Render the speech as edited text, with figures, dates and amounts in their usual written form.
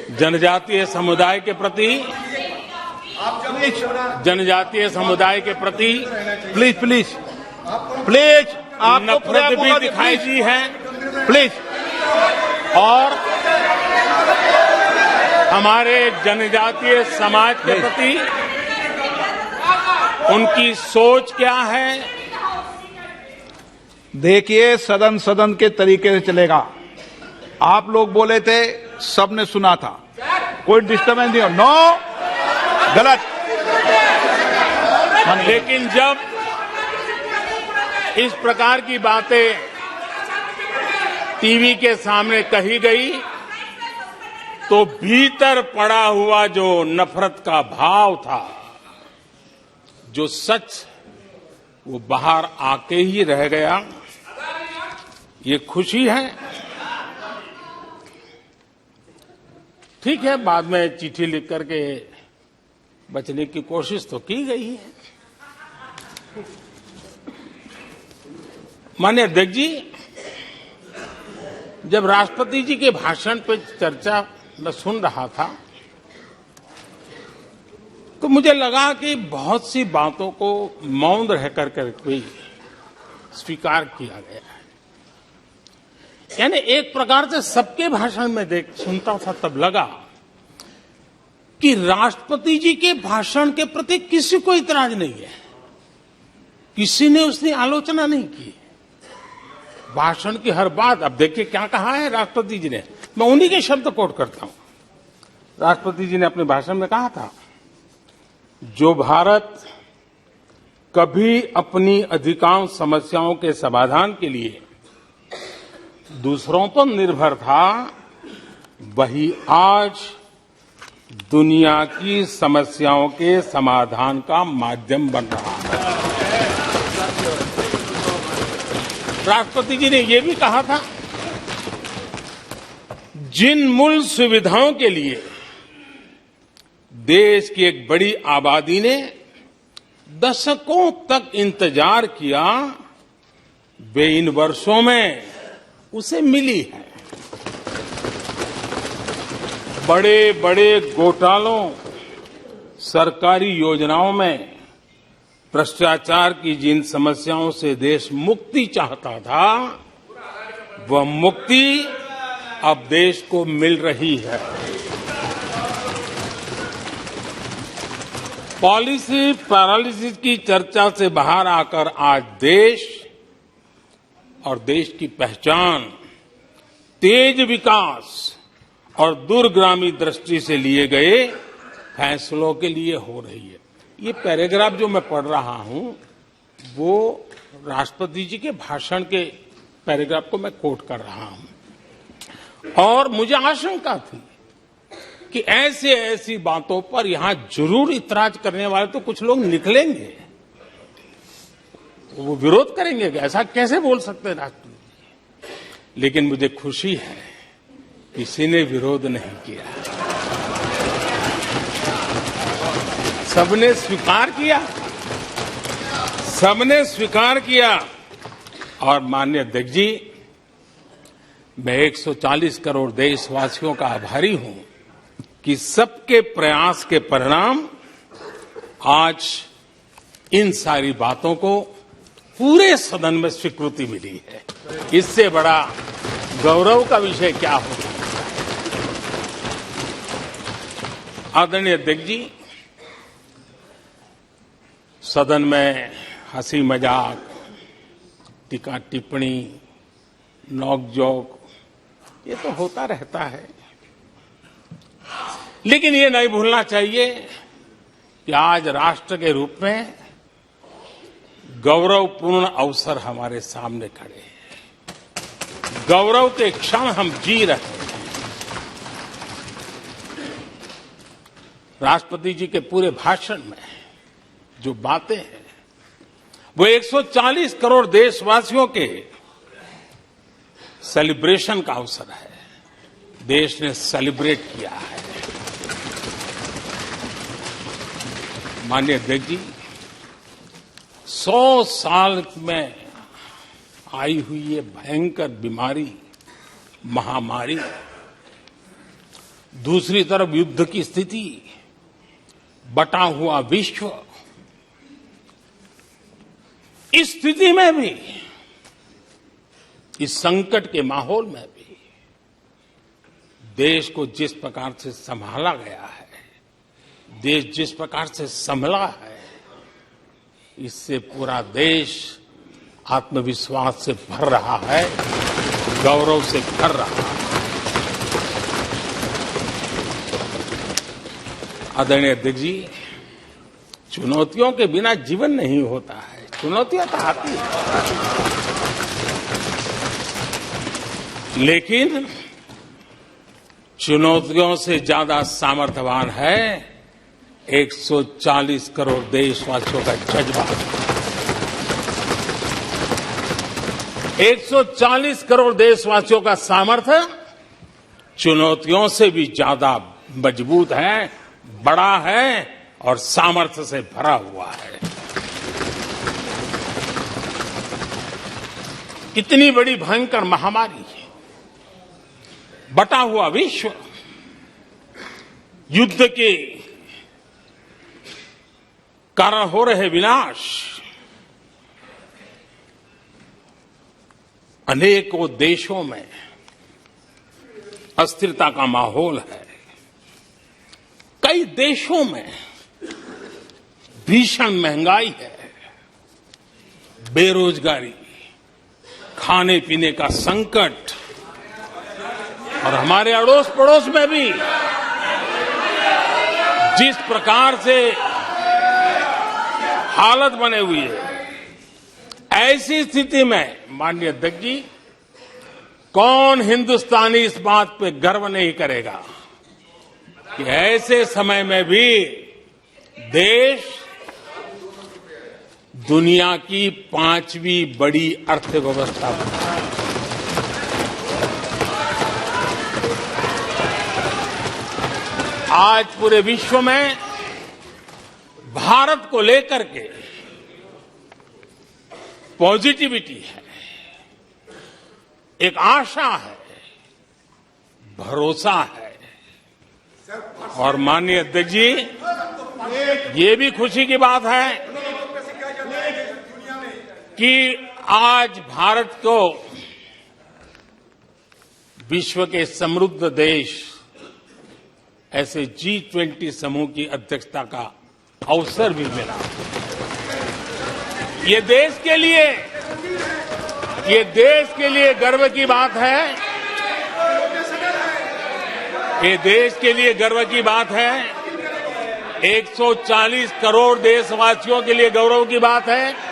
जनजातीय समुदाय के प्रति प्लीज प्लीज प्लीज आपको नफरत भी दिखाई दी है प्लीज। और हमारे जनजातीय समाज के प्रति उनकी सोच क्या है। देखिए, सदन के तरीके से चलेगा। आप लोग बोले थे, सबने सुना था, कोई डिस्टर्बेंस नहीं हो। नो, गलत। लेकिन जब इस प्रकार की बातें टीवी के सामने कही गई तो भीतर पड़ा हुआ जो नफरत का भाव था, जो सच, वो बाहर आके ही रह गया। ये खुशी है। ठीक है, बाद में चिट्ठी लिख करके बचने की कोशिश तो की गई है। माननीय अध्यक्ष जी, जब राष्ट्रपति जी के भाषण पर चर्चा मैं सुन रहा था तो मुझे लगा कि बहुत सी बातों को मौन रह करके कोई स्वीकार किया गया है। यानी एक प्रकार से सबके भाषण में सुनता था तब लगा कि राष्ट्रपति जी के भाषण के प्रति किसी को इतराज नहीं है, किसी ने उसकी आलोचना नहीं की। भाषण की हर बात, अब देखिए क्या कहा है राष्ट्रपति जी ने, मैं उन्हीं के शब्द कोट करता हूं। राष्ट्रपति जी ने अपने भाषण में कहा था, जो भारत कभी अपनी अधिकांश समस्याओं के समाधान के लिए दूसरों पर निर्भर था, वही आज दुनिया की समस्याओं के समाधान का माध्यम बन रहा है। राष्ट्रपति जी ने यह भी कहा था, जिन मूल सुविधाओं के लिए देश की एक बड़ी आबादी ने दशकों तक इंतजार किया, वे इन वर्षों में उसे मिली है। बड़े बड़े घोटालों, सरकारी योजनाओं में भ्रष्टाचार की जिन समस्याओं से देश मुक्ति चाहता था, वह मुक्ति अब देश को मिल रही है। पॉलिसी पैरालिसिस की चर्चा से बाहर आकर आज देश और देश की पहचान तेज विकास और दूरगामी दृष्टि से लिए गए फैसलों के लिए हो रही है। ये पैराग्राफ जो मैं पढ़ रहा हूं, वो राष्ट्रपति जी के भाषण के पैराग्राफ को मैं कोट कर रहा हूं। और मुझे आशंका थी कि ऐसी बातों पर यहां जरूर इतराज करने वाले तो कुछ लोग निकलेंगे, वो विरोध करेंगे कि ऐसा कैसे बोल सकते हैं राष्ट्रपति जी। लेकिन मुझे खुशी है, किसी ने विरोध नहीं किया, सबने स्वीकार किया, सबने स्वीकार किया। और माननीय अध्यक्ष जी, मैं 140 करोड़ देशवासियों का आभारी हूं कि सबके प्रयास के परिणाम आज इन सारी बातों को पूरे सदन में स्वीकृति मिली है। इससे बड़ा गौरव का विषय क्या हो सकता है। आदरणीय अध्यक्ष जी, सदन में हंसी मजाक, टीका टिप्पणी, नोक-झोंक, ये तो होता रहता है। लेकिन ये नहीं भूलना चाहिए कि आज राष्ट्र के रूप में गौरवपूर्ण अवसर हमारे सामने खड़े हैं। गौरव के क्षण हम जी रहे हैं। राष्ट्रपति जी के पूरे भाषण में जो बातें हैं, वो 140 करोड़ देशवासियों के सेलिब्रेशन का अवसर है। देश ने सेलिब्रेट किया है। माननीय अध्यक्ष जी, 100 साल में आई हुई ये भयंकर बीमारी, महामारी, दूसरी तरफ युद्ध की स्थिति, बटा हुआ विश्व। इस स्थिति में भी, इस संकट के माहौल में भी देश को जिस प्रकार से संभाला गया है, देश जिस प्रकार से संभला है, इससे पूरा देश आत्मविश्वास से भर रहा है, गौरव से भर रहा है। आदरणीय अध्यक्ष जी, चुनौतियों के बिना जीवन नहीं होता है, चुनौतियां तो आती हैं, लेकिन चुनौतियों से ज्यादा सामर्थ्यवान है 140 करोड़ देशवासियों का जज्बा। 140 करोड़ देशवासियों का सामर्थ्य चुनौतियों से भी ज्यादा मजबूत है, बड़ा है और सामर्थ्य से भरा हुआ है। कितनी बड़ी भयंकर महामारी, बटा हुआ विश्व, युद्ध के कारण हो रहे विनाश, अनेकों देशों में अस्थिरता का माहौल है, कई देशों में भीषण महंगाई है, बेरोजगारी, खाने पीने का संकट, और हमारे अड़ोस पड़ोस में भी जिस प्रकार से हालत बने हुई है, ऐसी स्थिति में माननीय अध्यक्ष जी, कौन हिंदुस्तानी इस बात पे गर्व नहीं करेगा कि ऐसे समय में भी देश दुनिया की 5वीं बड़ी अर्थव्यवस्था बना है। आज पूरे विश्व में भारत को लेकर के पॉजिटिविटी है, एक आशा है, भरोसा है। और माननीय अध्यक्ष जी, ये भी खुशी की बात है कि आज भारत को विश्व के समृद्ध देश ऐसे G20 समूह की अध्यक्षता का अवसर भी मिला। ये देश के लिए गर्व की बात है। ये देश के लिए गर्व की बात है। 140 करोड़ देशवासियों के लिए गौरव की बात है